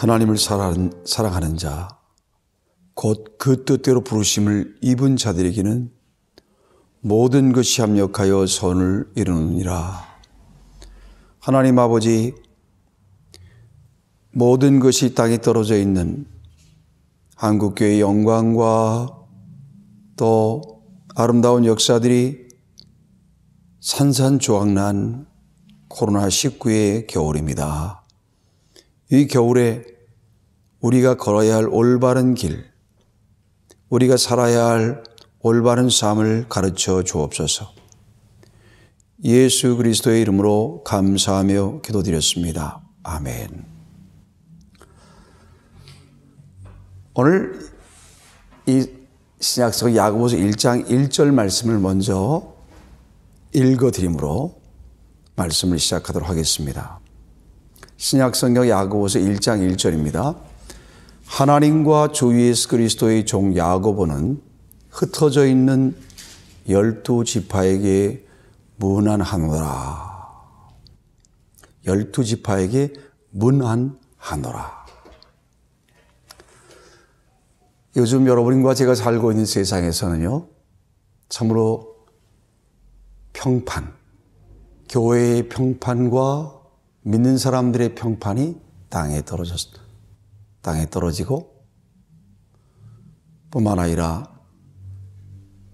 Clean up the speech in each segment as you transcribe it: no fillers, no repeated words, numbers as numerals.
하나님을 사랑하는 자, 곧 그 뜻대로 부르심을 입은 자들에게는 모든 것이 합력하여 선을 이루느니라. 하나님 아버지, 모든 것이 땅에 떨어져 있는 한국교회의 영광과 또 아름다운 역사들이 산산조각난 코로나19의 겨울입니다. 이 겨울에 우리가 걸어야 할 올바른 길, 우리가 살아야 할 올바른 삶을 가르쳐 주옵소서. 예수 그리스도의 이름으로 감사하며 기도드렸습니다. 아멘. 오늘 이 신약성 야고보서 1장 1절 말씀을 먼저 읽어드림으로 말씀을 시작하도록 하겠습니다. 신약성경 야고보서 1장 1절입니다. 하나님과 주 예수 그리스도의 종 야고보는 흩어져 있는 12지파에게 문안하노라. 12지파에게 문안하노라. 요즘 여러분과 제가 살고 있는 세상에서는요, 참으로 평판, 교회의 평판과 믿는 사람들의 평판이 땅에 떨어지고 뿐만 아니라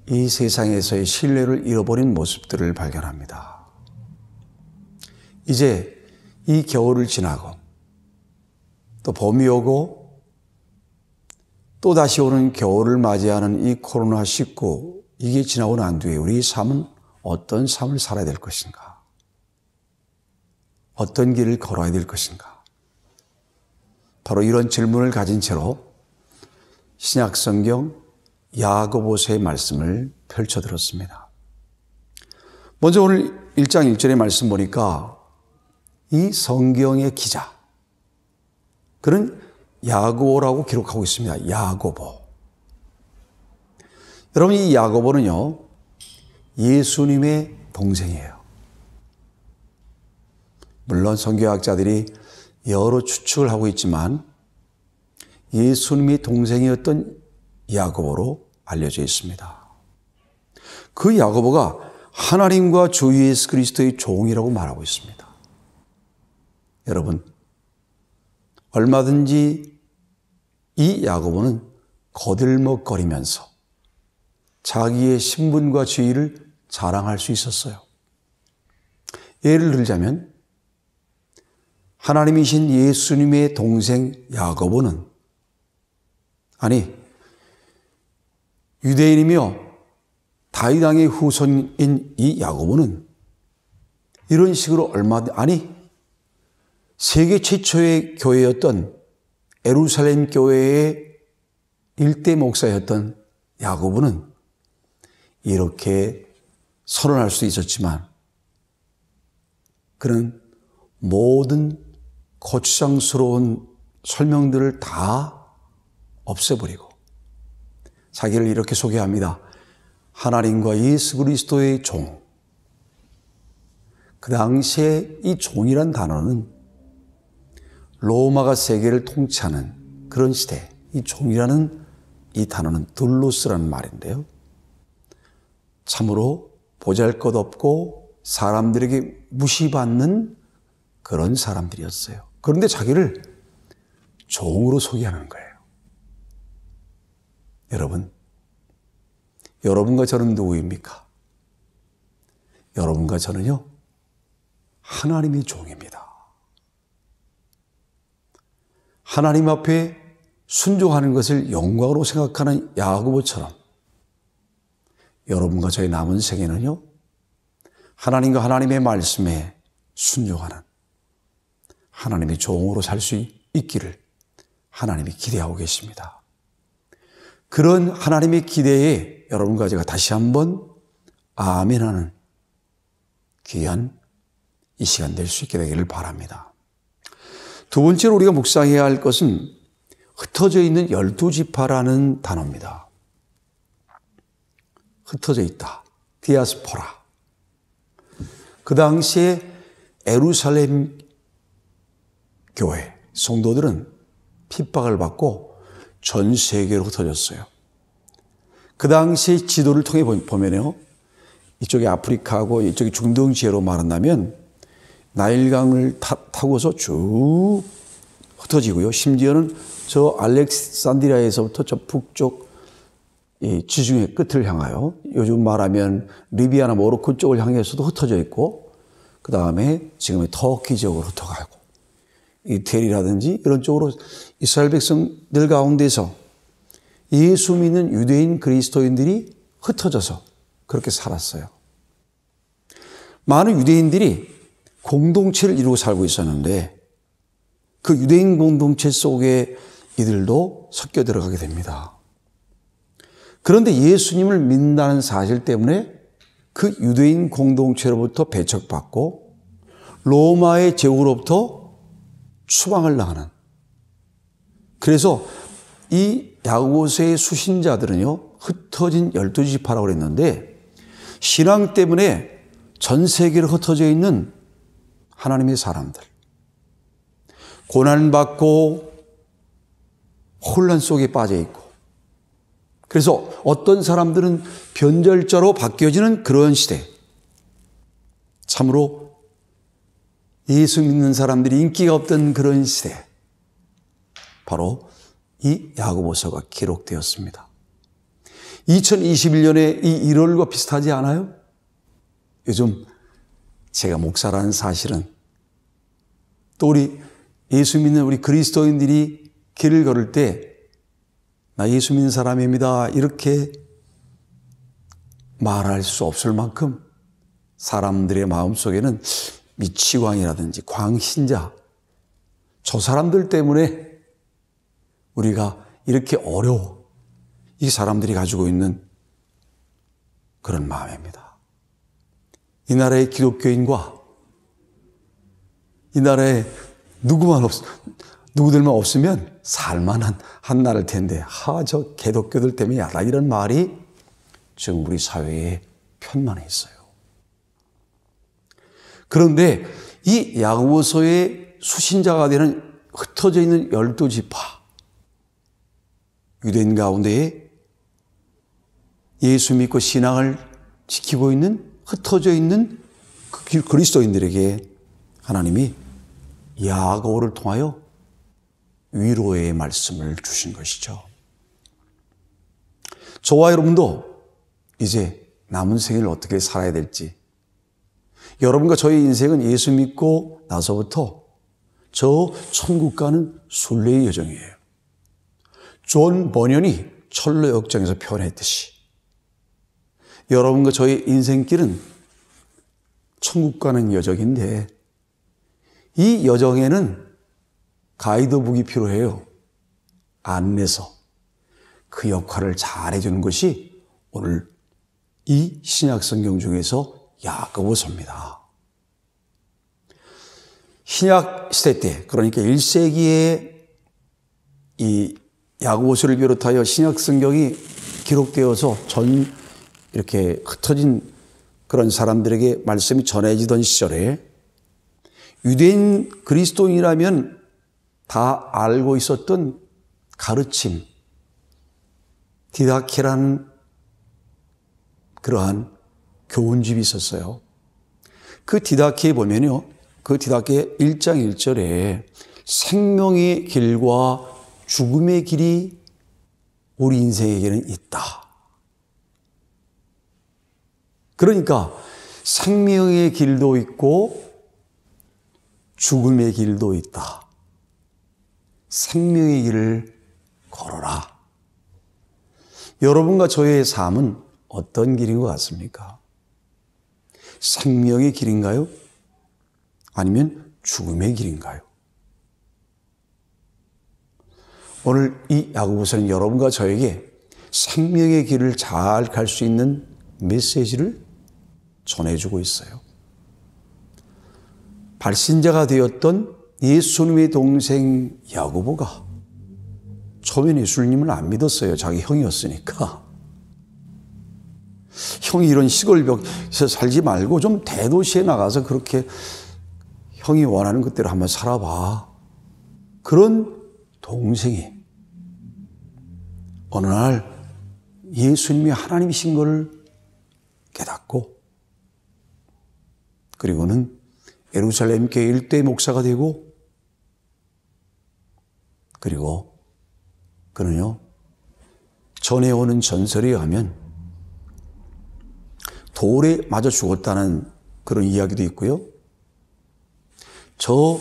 이 세상에서의 신뢰를 잃어버린 모습들을 발견합니다. 이제 이 겨울을 지나고 또 봄이 오고 또 다시 오는 겨울을 맞이하는 이 코로나19 이게 지나고 난 뒤에 우리 삶은 어떤 삶을 살아야 될 것인가? 어떤 길을 걸어야 될 것인가? 바로 이런 질문을 가진 채로 신약성경 야고보서의 말씀을 펼쳐들었습니다. 먼저 오늘 1장 1절의 말씀 보니까 이 성경의 기자, 그는 야고보라고 기록하고 있습니다. 야고보. 여러분, 이 야고보는요, 예수님의 동생이에요. 물론 성경학자들이 여러 추측을 하고 있지만 예수님의 동생이었던 야고보로 알려져 있습니다. 그 야고보가 하나님과 주 예수 그리스도의 종이라고 말하고 있습니다. 여러분, 얼마든지 이 야고보는 거들먹거리면서 자기의 신분과 지위를 자랑할 수 있었어요. 예를 들자면 하나님이신 예수님의 동생 야고보는, 아니 유대인이며 다윗 왕의 후손인 이 야고보는 이런 식으로 세계 최초의 교회였던 예루살렘 교회의 일대 목사였던 야고보는 이렇게 선언할 수 있었지만 그는 모든 거추장스러운 설명들을 다 없애버리고 자기를 이렇게 소개합니다. 하나님과 예수 그리스도의 종. 그 당시에 이 종이란 단어는 로마가 세계를 통치하는 그런 시대, 이 종이라는 이 단어는 둘로스라는 말인데요. 참으로 보잘것없고 사람들에게 무시받는 그런 사람들이었어요. 그런데 자기를 종으로 소개하는 거예요. 여러분과 저는 누구입니까? 여러분과 저는요, 하나님의 종입니다. 하나님 앞에 순종하는 것을 영광으로 생각하는 야고보처럼 여러분과 저의 남은 생애는요, 하나님과 하나님의 말씀에 순종하는 하나님의 종으로 살 수 있기를 하나님이 기대하고 계십니다. 그런 하나님의 기대에 여러분과 제가 다시 한번 아멘하는 귀한 이 시간 될 수 있게 되기를 바랍니다. 두 번째로 우리가 묵상해야 할 것은 흩어져 있는 12지파라는 단어입니다. 흩어져 있다. 디아스포라. 그 당시에 예루살렘 교회 성도들은 핍박을 받고 전 세계로 흩어졌어요. 그 당시 지도를 통해 보면요, 이쪽이 아프리카하고 이쪽이 중동 지혜로 말한다면 나일강을 타고서 쭉 흩어지고요. 심지어는 저 알렉산드리아에서부터 저 북쪽 이 지중해 끝을 향하여 요즘 말하면 리비아나 모로코 쪽을 향해서도 흩어져 있고, 그 다음에 지금의 터키 지역으로 흩어가고, 이태리라든지 이런 쪽으로 이스라엘 백성들 가운데서 예수 믿는 유대인 그리스도인들이 흩어져서 그렇게 살았어요. 많은 유대인들이 공동체를 이루고 살고 있었는데 그 유대인 공동체 속에 이들도 섞여 들어가게 됩니다. 그런데 예수님을 믿는다는 사실 때문에 그 유대인 공동체로부터 배척받고 로마의 제국으로부터 추방을 당하는, 그래서 이 야고보서의 수신자들은요, 흩어진 12지파라고 그랬는데 신앙 때문에 전 세계로 흩어져 있는 하나님의 사람들, 고난받고 혼란 속에 빠져 있고, 그래서 어떤 사람들은 변절자로 바뀌어지는 그런 시대, 참으로 예수 믿는 사람들이 인기가 없던 그런 시대, 바로 이 야고보서가 기록되었습니다. 2021년에 이 1월과 비슷하지 않아요? 요즘 제가 목사라는 사실은, 또 우리 예수 믿는 우리 그리스도인들이 길을 걸을 때 나 예수 믿는 사람입니다 이렇게 말할 수 없을 만큼 사람들의 마음속에는 미치광이라든지 광신자, 저 사람들 때문에 우리가 이렇게 어려워, 이 사람들이 가지고 있는 그런 마음입니다. 이 나라의 기독교인과 이 나라에 누구들만 없으면 살만한 한 나라일 텐데, 저 개독교들 때문에 야다, 이런 말이 지금 우리 사회에 편만해 있어요. 그런데 이 야고보서의 수신자가 되는 흩어져 있는 12지파, 유대인 가운데에 예수 믿고 신앙을 지키고 있는 흩어져 있는 그 그리스도인들에게 하나님이 야고보를 통하여 위로의 말씀을 주신 것이죠. 저와 여러분도 이제 남은 생을 어떻게 살아야 될지, 여러분과 저의 인생은 예수 믿고 나서부터 저 천국 가는 순례의 여정이에요. 존 버년이 철로 역정에서 표현했듯이 여러분과 저의 인생길은 천국 가는 여정인데, 이 여정에는 가이드북이 필요해요. 안내서. 그 역할을 잘 해주는 것이 오늘 이 신약 성경 중에서 야고보서입니다. 신약 시대 때, 그러니까 1세기에 이 야고보서를 비롯하여 신약 성경이 기록되어서 이렇게 흩어진 그런 사람들에게 말씀이 전해지던 시절에 유대인 그리스도인이라면 다 알고 있었던 가르침, 디다케라는 그러한 교훈집이 있었어요. 그 디다케에 보면요, 그 디다케 1장 1절에 생명의 길과 죽음의 길이 우리 인생에게는 있다. 그러니까 생명의 길도 있고 죽음의 길도 있다. 생명의 길을 걸어라. 여러분과 저의 삶은 어떤 길인 것 같습니까? 생명의 길인가요? 아니면 죽음의 길인가요? 오늘 이 야고보서는 여러분과 저에게 생명의 길을 잘 갈 수 있는 메시지를 전해주고 있어요. 발신자가 되었던 예수님의 동생 야고보가 처음엔 예수님을 안 믿었어요. 자기 형이었으니까. 형이 이런 시골벽에서 살지 말고 좀 대도시에 나가서 그렇게 형이 원하는 것대로 한번 살아봐. 그런 동생이 어느 날 예수님이 하나님이신 것을 깨닫고 그리고는 예루살렘 교회 일대 목사가 되고 그리고 그는요 전해오는 전설에 의하면 돌에 맞아 죽었다는 그런 이야기도 있고요. 저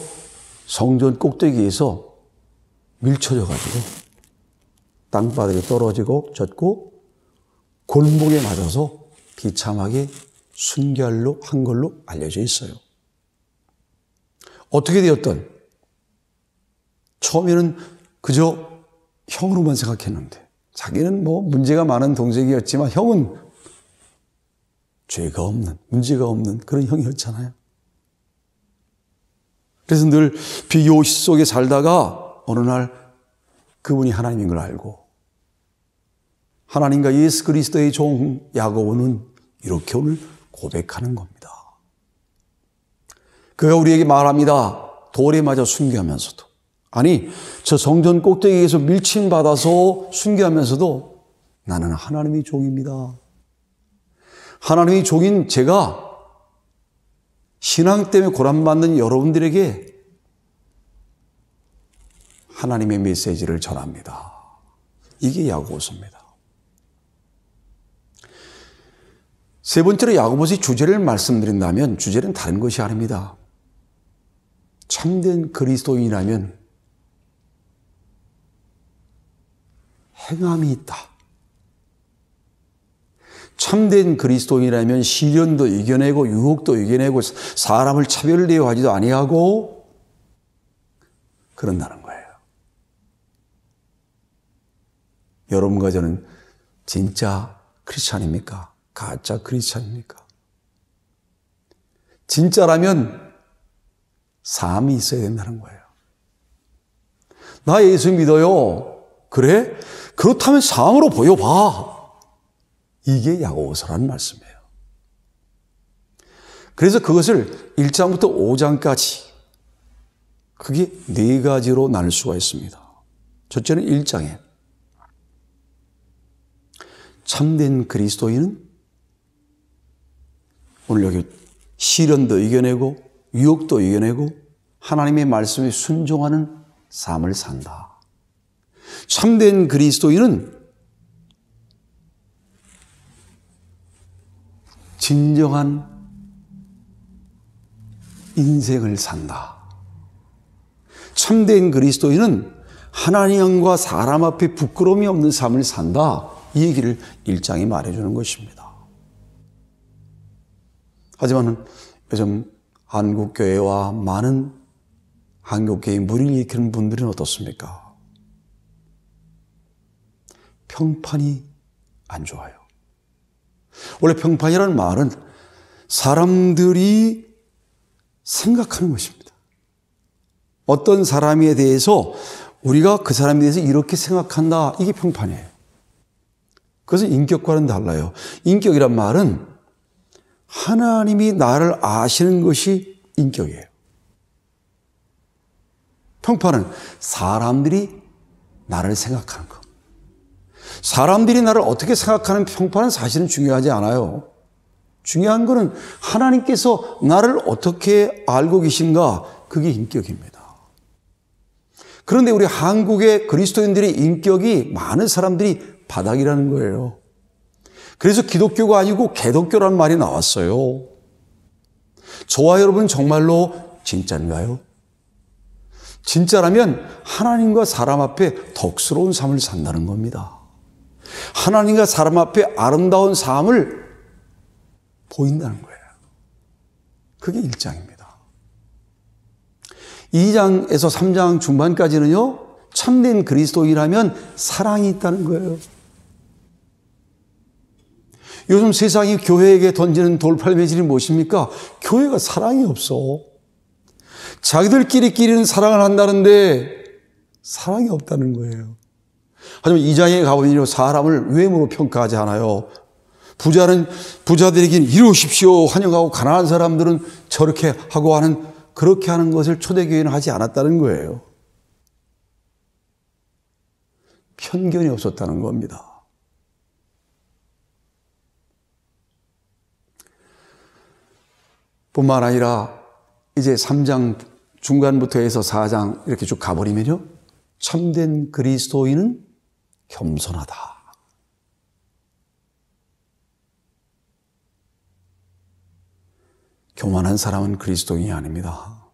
성전 꼭대기에서 밀쳐져가지고 땅바닥에 떨어지고 젖고 골목에 맞아서 비참하게 순결로 한 걸로 알려져 있어요. 어떻게 되었든 처음에는 그저 형으로만 생각했는데 자기는 뭐 문제가 많은 동생이었지만 형은 죄가 없는, 문제가 없는 그런 형이었잖아요. 그래서 늘 비교 속에 살다가 어느 날 그분이 하나님인 걸 알고 하나님과 예수 그리스도의 종 야고보는 이렇게 오늘 고백하는 겁니다. 그가 우리에게 말합니다. 돌에 맞아 순교하면서도 아니 저 성전 꼭대기에서 밀침받아서 순교하면서도 나는 하나님의 종입니다. 하나님의 종인 제가 신앙 때문에 고난받는 여러분들에게 하나님의 메시지를 전합니다. 이게 야고보서입니다. 세 번째로 야고보서의 주제를 말씀드린다면 주제는 다른 것이 아닙니다. 참된 그리스도인이라면 행함이 있다. 참된 그리스도인이라면 시련도 이겨내고 유혹도 이겨내고 사람을 차별 대우하지도 아니하고 그런다는 거예요. 여러분과 저는 진짜 크리스찬입니까? 가짜 크리스찬입니까? 진짜라면 삶이 있어야 된다는 거예요. 나 예수 믿어요. 그래? 그렇다면 삶으로 보여봐. 이게 야고보서라는 말씀이에요. 그래서 그것을 1장부터 5장까지 그게 4가지로 나눌 수가 있습니다. 첫째는 1장에 참된 그리스도인은 오늘 여기 시련도 이겨내고 유혹도 이겨내고 하나님의 말씀에 순종하는 삶을 산다. 참된 그리스도인은 진정한 인생을 산다. 참된 그리스도인은 하나님과 사람 앞에 부끄러움이 없는 삶을 산다. 이 얘기를 1장이 말해주는 것입니다. 하지만 요즘 한국교회와 많은 한국교회에 무리를 일으키는 분들은 어떻습니까? 평판이 안 좋아요. 원래 평판이라는 말은 사람들이 생각하는 것입니다. 어떤 사람에 대해서 우리가 그 사람에 대해서 이렇게 생각한다. 이게 평판이에요. 그것은 인격과는 달라요. 인격이란 말은 하나님이 나를 아시는 것이 인격이에요. 평판은 사람들이 나를 생각하는 것. 사람들이 나를 어떻게 생각하는 평판은 사실은 중요하지 않아요. 중요한 것은 하나님께서 나를 어떻게 알고 계신가, 그게 인격입니다. 그런데 우리 한국의 그리스도인들의 인격이 많은 사람들이 바닥이라는 거예요. 그래서 기독교가 아니고 개독교라는 말이 나왔어요. 저와 여러분 정말로 진짜인가요? 진짜라면 하나님과 사람 앞에 덕스러운 삶을 산다는 겁니다. 하나님과 사람 앞에 아름다운 삶을 보인다는 거예요. 그게 1장입니다. 2장에서 3장 중반까지는요, 참된 그리스도인이라면 사랑이 있다는 거예요. 요즘 세상이 교회에게 던지는 돌팔매질이 무엇입니까? 교회가 사랑이 없어. 자기들끼리는 사랑을 한다는데 사랑이 없다는 거예요. 하지만 2장에 가보면요, 사람을 외모로 평가하지 않아요. 부자들에게는 이루십시오 환영하고 가난한 사람들은 저렇게 하고 하는, 그렇게 하는 것을 초대교회는 하지 않았다는 거예요. 편견이 없었다는 겁니다. 뿐만 아니라 이제 3장 중간부터 해서 4장 이렇게 쭉 가버리면요, 참된 그리스도인은 겸손하다. 교만한 사람은 그리스도인이 아닙니다.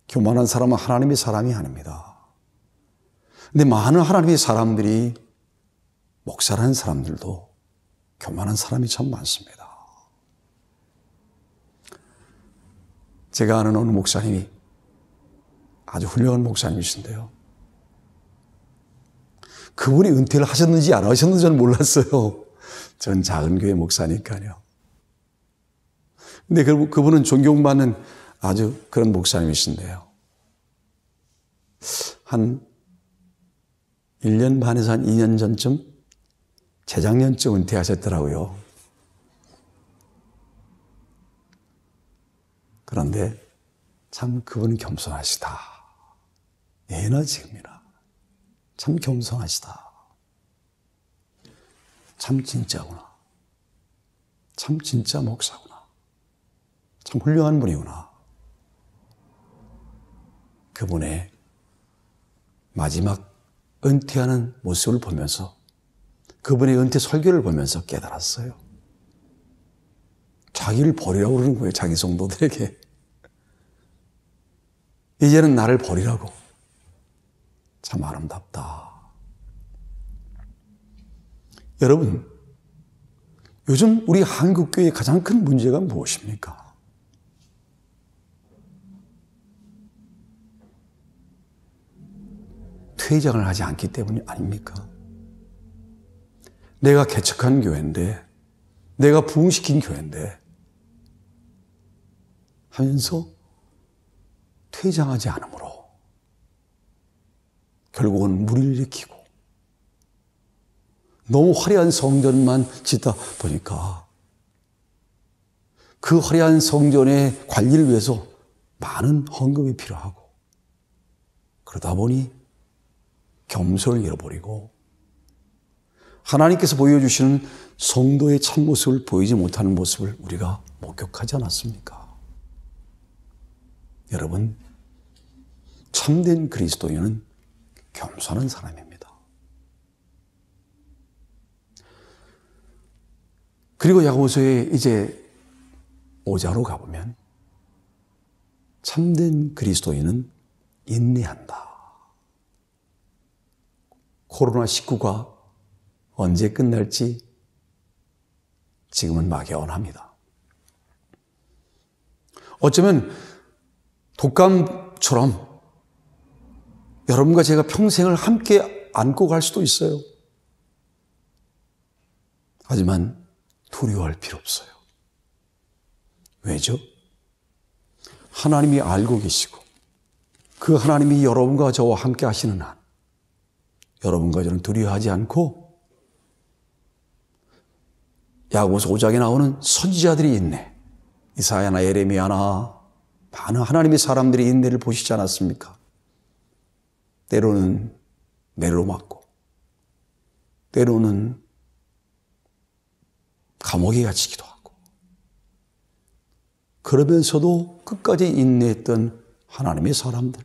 교만한 사람은 하나님의 사람이 아닙니다. 근데 많은 하나님의 사람들이, 목사라는 사람들도 교만한 사람이 참 많습니다. 제가 아는 어느 목사님이 아주 훌륭한 목사님이신데요, 그분이 은퇴를 하셨는지 안 하셨는지 저는 몰랐어요. 전 작은 교회 목사니까요. 근데 그분은 존경받는 아주 그런 목사님이신데요, 한 1년 반에서 한 2년 전쯤, 재작년쯤 은퇴하셨더라고요. 그런데 참 그분은 겸손하시다. 예나 지금이나 참 겸손하시다. 참 진짜구나. 참 진짜 목사구나. 참 훌륭한 분이구나. 그분의 마지막 은퇴하는 모습을 보면서, 그분의 은퇴 설교를 보면서 깨달았어요. 자기를 버리라고 그러는 거예요, 자기 성도들에게. 이제는 나를 버리라고. 참 아름답다. 여러분, 요즘 우리 한국교회의 가장 큰 문제가 무엇입니까? 퇴장을 하지 않기 때문이 아닙니까? 내가 개척한 교회인데, 내가 부흥시킨 교회인데 하면서 퇴장하지 않으므로 결국은 무리를 일으키고 너무 화려한 성전만 짓다 보니까 그 화려한 성전의 관리를 위해서 많은 헌금이 필요하고, 그러다 보니 겸손을 잃어버리고 하나님께서 보여주시는 성도의 참모습을 보이지 못하는 모습을 우리가 목격하지 않았습니까? 여러분, 참된 그리스도인은 겸손한 사람입니다. 그리고 야고보서에 이제 5장으로 가보면 참된 그리스도인은 인내한다. 코로나19가 언제 끝날지 지금은 막연합니다. 어쩌면 독감처럼 여러분과 제가 평생을 함께 안고 갈 수도 있어요. 하지만 두려워할 필요 없어요. 왜죠? 하나님이 알고 계시고 그 하나님이 여러분과 저와 함께 하시는 한 여러분과 저는 두려워하지 않고 야고보서 5장에 나오는 선지자들이 있네. 이사야나 예레미야나 많은 하나님의 사람들이 인내를 보시지 않았습니까? 때로는 매로 맞고 때로는 감옥에 갇히기도 하고 그러면서도 끝까지 인내했던 하나님의 사람들.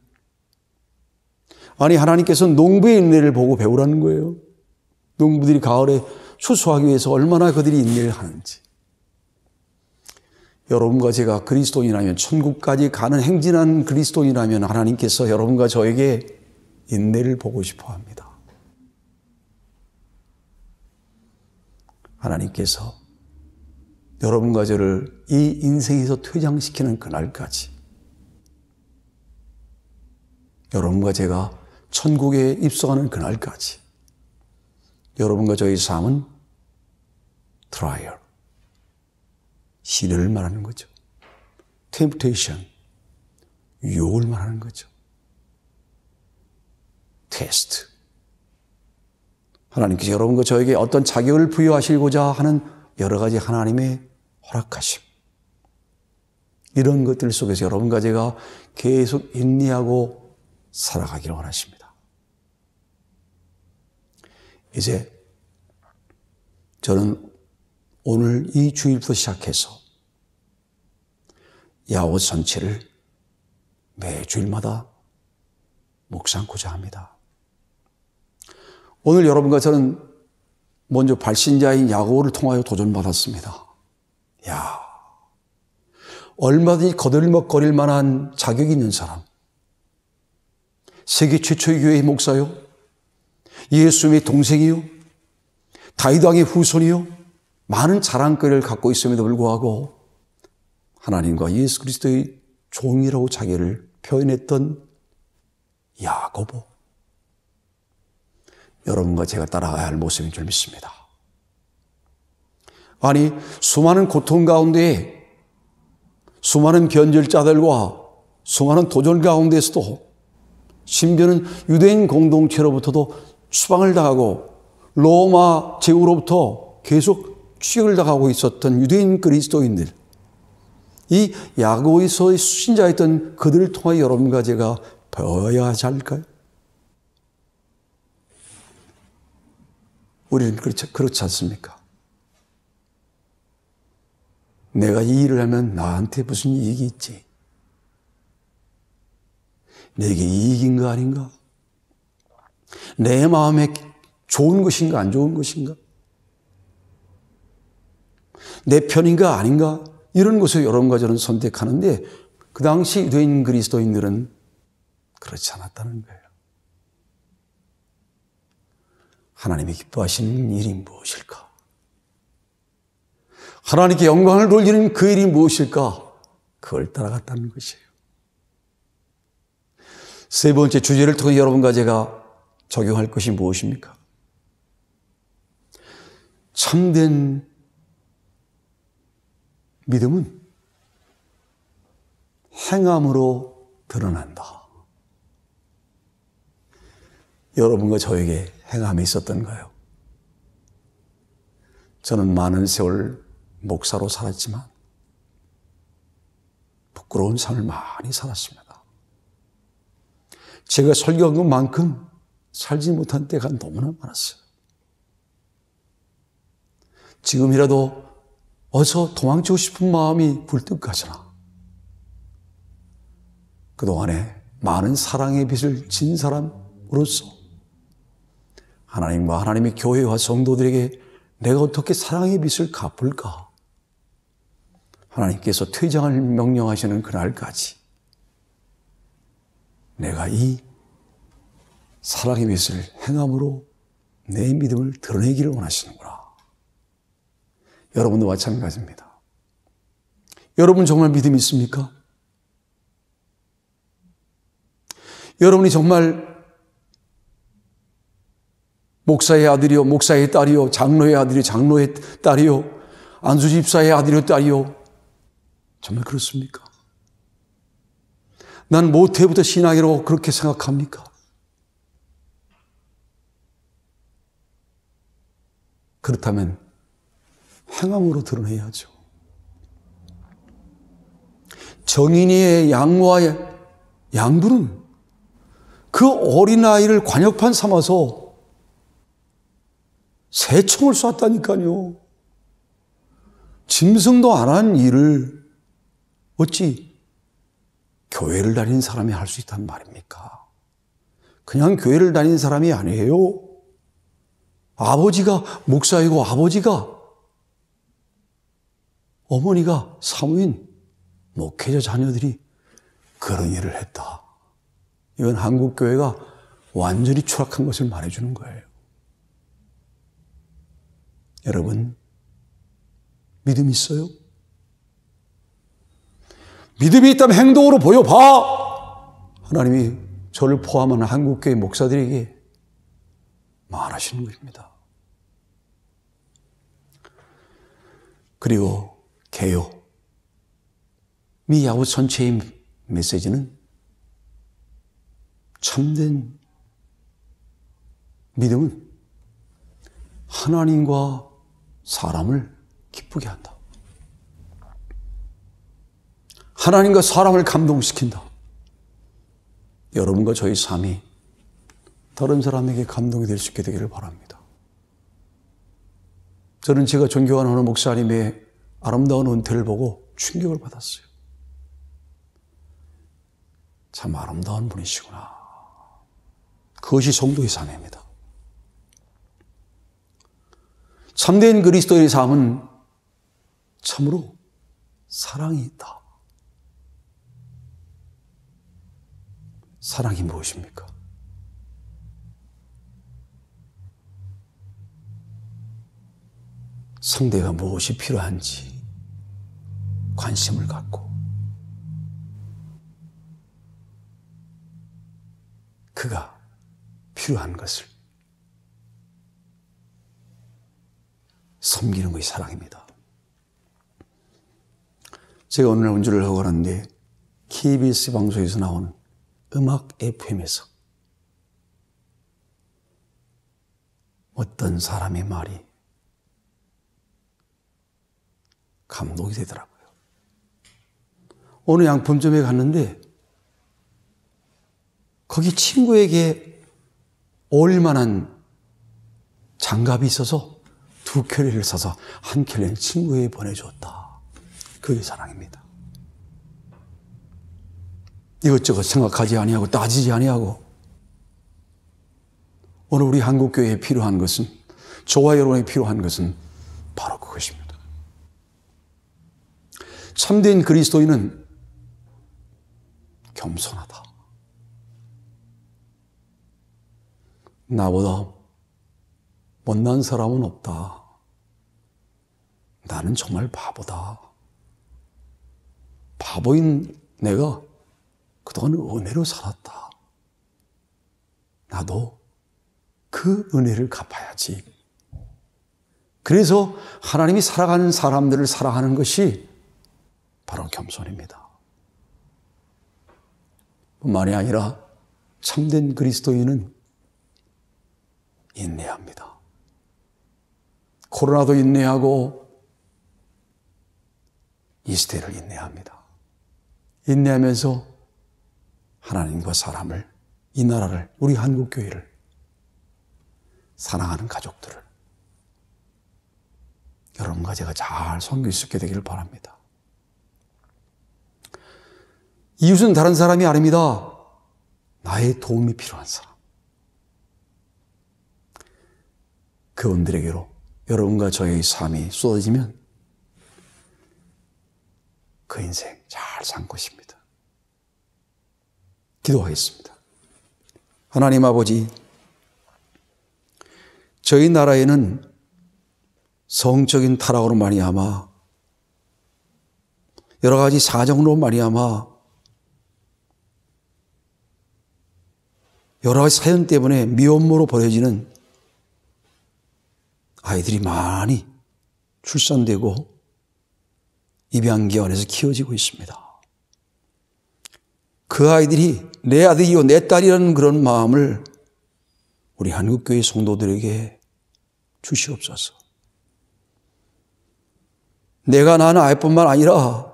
아니, 하나님께서는 농부의 인내를 보고 배우라는 거예요. 농부들이 가을에 추수하기 위해서 얼마나 그들이 인내를 하는지. 여러분과 제가 그리스도인이라면, 천국까지 가는 행진한 그리스도인이라면 하나님께서 여러분과 저에게 인내를 보고 싶어 합니다. 하나님께서 여러분과 저를 이 인생에서 퇴장시키는 그날까지 여러분과 제가 천국에 입성하는 그날까지 여러분과 저의 삶은 트라이얼, 시련을 말하는 거죠. 템프테이션, 유혹을 말하는 거죠. 테스트. 하나님께서 여러분과 저에게 어떤 자격을 부여하시고자 하는 여러 가지 하나님의 허락하심. 이런 것들 속에서 여러분과 제가 계속 인내하고 살아가기를 원하십니다. 이제 저는 오늘 이 주일부터 시작해서 야고보서 전체를 매주일마다 묵상하고자 합니다. 오늘 여러분과 저는 먼저 발신자인 야고보를 통하여 도전받았습니다. 얼마든지 거들먹거릴 만한 자격이 있는 사람, 세계 최초의 교회의 목사요, 예수님의 동생이요, 다윗 왕의 후손이요, 많은 자랑거리를 갖고 있음에도 불구하고 하나님과 예수 그리스도의 종이라고 자기를 표현했던 야고보, 여러분과 제가 따라가야 할 모습인 줄 믿습니다. 아니, 수많은 고통 가운데, 수많은 변절자들과 수많은 도전 가운데서도, 심지어는 유대인 공동체로부터도 추방을 당하고 로마 제국으로부터 계속 추격을 당하고 있었던 유대인 그리스도인들, 이 야고보서의 수신자였던 그들을 통해 여러분과 제가 배워야 하지 않을까요? 우리는 그렇지 않습니까? 내가 이 일을 하면 나한테 무슨 이익이 있지? 내게 이익인 거 아닌가? 내 마음에 좋은 것인가 안 좋은 것인가? 내 편인가 아닌가? 이런 것을 여러분과 저는 선택하는데 그 당시 유대인 그리스도인들은 그렇지 않았다는 거예요. 하나님이 기뻐하시는 일이 무엇일까? 하나님께 영광을 돌리는 그 일이 무엇일까? 그걸 따라갔다는 것이에요. 세 번째 주제를 통해 여러분과 제가 적용할 것이 무엇입니까? 참된 믿음은 행함으로 드러난다. 여러분과 저에게 행함이 있었던가요? 저는 많은 세월 목사로 살았지만 부끄러운 삶을 많이 살았습니다. 제가 설교한 것만큼 살지 못한 때가 너무나 많았어요. 지금이라도 어서 도망치고 싶은 마음이 불뚝 가잖아. 그동안에 많은 사랑의 빚을 진 사람으로서 하나님과 하나님의 교회와 성도들에게 내가 어떻게 사랑의 빚을 갚을까? 하나님께서 퇴장을 명령하시는 그날까지 내가 이 사랑의 빚을 행함으로 내 믿음을 드러내기를 원하시는구나. 여러분도 마찬가지입니다. 여러분 정말 믿음이 있습니까? 여러분이 정말 목사의 아들이요, 목사의 딸이요, 장로의 아들이요, 장로의 딸이요, 안수 집사의 아들이요, 딸이요, 정말 그렇습니까? 난 모태부터 신앙이라고 그렇게 생각합니까? 그렇다면 행함으로 드러내야죠. 정인이의 양과 양분은 그 어린아이를 관역판 삼아서 새총을 쐈다니까요. 짐승도 안 한 일을 어찌 교회를 다니는 사람이 할 수 있단 말입니까? 그냥 교회를 다니는 사람이 아니에요. 아버지가 목사이고 아버지가 어머니가 사모인 목회자 자녀들이 그런 일을 했다. 이건 한국 교회가 완전히 추락한 것을 말해주는 거예요. 여러분, 믿음이 있어요? 믿음이 있다면 행동으로 보여봐! 하나님이 저를 포함한 한국교회 목사들에게 말하시는 것입니다. 그리고 개요. 이 야고보 전체의 메시지는 참된 믿음은 하나님과 사람을 기쁘게 한다. 하나님과 사람을 감동시킨다. 여러분과 저희 삶이 다른 사람에게 감동이 될 수 있게 되기를 바랍니다. 저는 제가 존경하는 어느 목사님의 아름다운 은퇴를 보고 충격을 받았어요. 참 아름다운 분이시구나. 그것이 성도의 삶입니다. 참된 그리스도의 삶은 참으로 사랑이 있다. 사랑이 무엇입니까? 상대가 무엇이 필요한지 관심을 갖고 그가 필요한 것을 섬기는 것이 사랑입니다. 제가 오늘 운전을 하고 가는데 KBS 방송에서 나온 음악 FM에서 어떤 사람의 말이 감동이 되더라고요. 어느 양품점에 갔는데 거기 친구에게 어울릴 만한 장갑이 있어서 2켤레를 사서 1켤레는 친구에게 보내줬다. 그게 사랑입니다. 이것저것 생각하지 아니하고 따지지 아니하고 오늘 우리 한국교회에 필요한 것은, 저와 여러분에 필요한 것은 바로 그것입니다. 참된 그리스도인은 겸손하다. 나보다 못난 사람은 없다. 나는 정말 바보다. 바보인 내가 그동안 은혜로 살았다. 나도 그 은혜를 갚아야지. 그래서 하나님이 살아가는 사람들을 사랑하는 것이 바로 겸손입니다. 뿐만이 아니라 참된 그리스도인은 인내합니다. 코로나도 인내하고 이 시대를 인내합니다. 인내하면서 하나님과 사람을, 이 나라를, 우리 한국교회를 사랑하는 가족들을 여러분과 제가 잘 섬길 수 있게 되기를 바랍니다. 이웃은 다른 사람이 아닙니다. 나의 도움이 필요한 사람. 그분들에게로 여러분과 저의 삶이 쏟아지면 그 인생 잘 산 것입니다. 기도하겠습니다. 하나님 아버지, 저희 나라에는 성적인 타락으로 말미암아 여러 가지 사정으로 말미암아 여러 가지 사연 때문에 미혼모로 버려지는 아이들이 많이 출산되고 입양기 안에서 키워지고 있습니다. 그 아이들이 내 아들이요 내 딸이라는 그런 마음을 우리 한국교회 성도들에게 주시옵소서. 내가 낳은 아이뿐만 아니라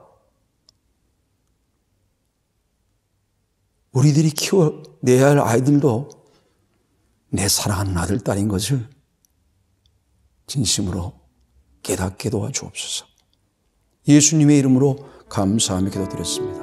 우리들이 키워내야 할 아이들도 내 사랑하는 아들, 딸인 것을 진심으로 깨닫게 도와주옵소서. 예수님의 이름으로 감사하며 기도드렸습니다.